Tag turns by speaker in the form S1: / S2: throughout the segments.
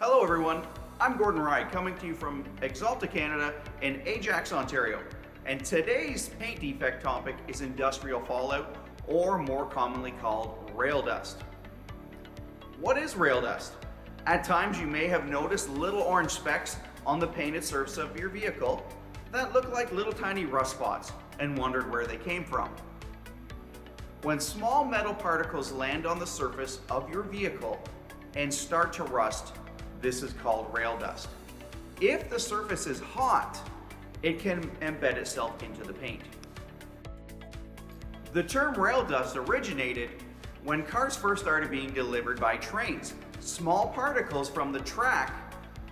S1: Hello everyone, I'm Gordon Wright coming to you from Axalta Canada in Ajax, Ontario. And today's paint defect topic is industrial fallout, or more commonly called rail dust. What is rail dust? At times you may have noticed little orange specks on the painted surface of your vehicle that look like little tiny rust spots and wondered where they came from. When small metal particles land on the surface of your vehicle and start to rust, this is called rail dust. If the surface is hot, it can embed itself into the paint. The term rail dust originated when cars first started being delivered by trains. Small particles from the track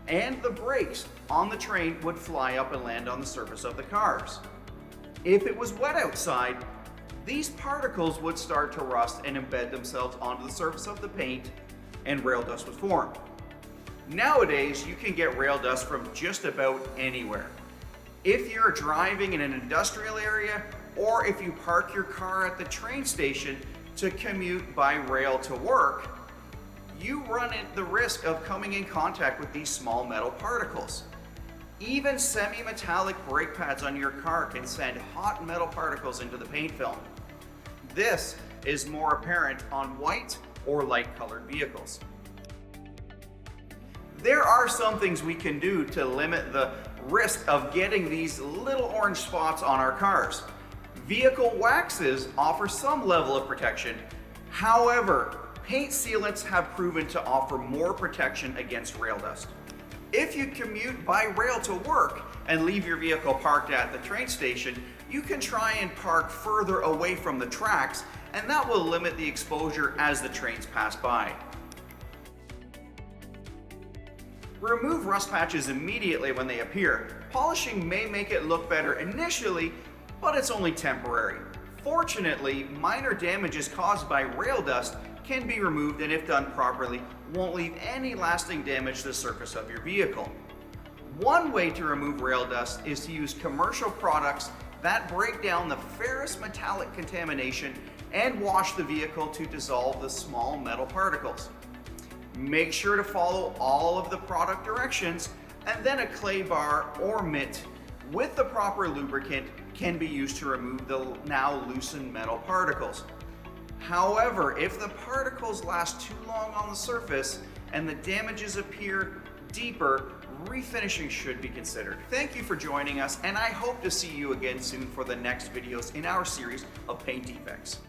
S1: and the brakes on the train would fly up and land on the surface of the cars. If it was wet outside, these particles would start to rust and embed themselves onto the surface of the paint, and rail dust would form. Nowadays, you can get rail dust from just about anywhere. If you're driving in an industrial area, or if you park your car at the train station to commute by rail to work, you run the risk of coming in contact with these small metal particles. Even semi-metallic brake pads on your car can send hot metal particles into the paint film. This is more apparent on white or light colored vehicles. There are some things we can do to limit the risk of getting these little orange spots on our cars. Vehicle waxes offer some level of protection. However, paint sealants have proven to offer more protection against rail dust. If you commute by rail to work and leave your vehicle parked at the train station, you can try and park further away from the tracks, and that will limit the exposure as the trains pass by. Remove rust patches immediately when they appear. Polishing may make it look better initially, but it's only temporary. Fortunately, minor damages caused by rail dust can be removed, and if done properly, won't leave any lasting damage to the surface of your vehicle. One way to remove rail dust is to use commercial products that break down the ferrous metallic contamination and wash the vehicle to dissolve the small metal particles. Make sure to follow all of the product directions, and then a clay bar or mitt with the proper lubricant can be used to remove the now loosened metal particles. However, if the particles last too long on the surface and the damages appear deeper, refinishing should be considered. Thank you for joining us, and I hope to see you again soon for the next videos in our series of paint defects.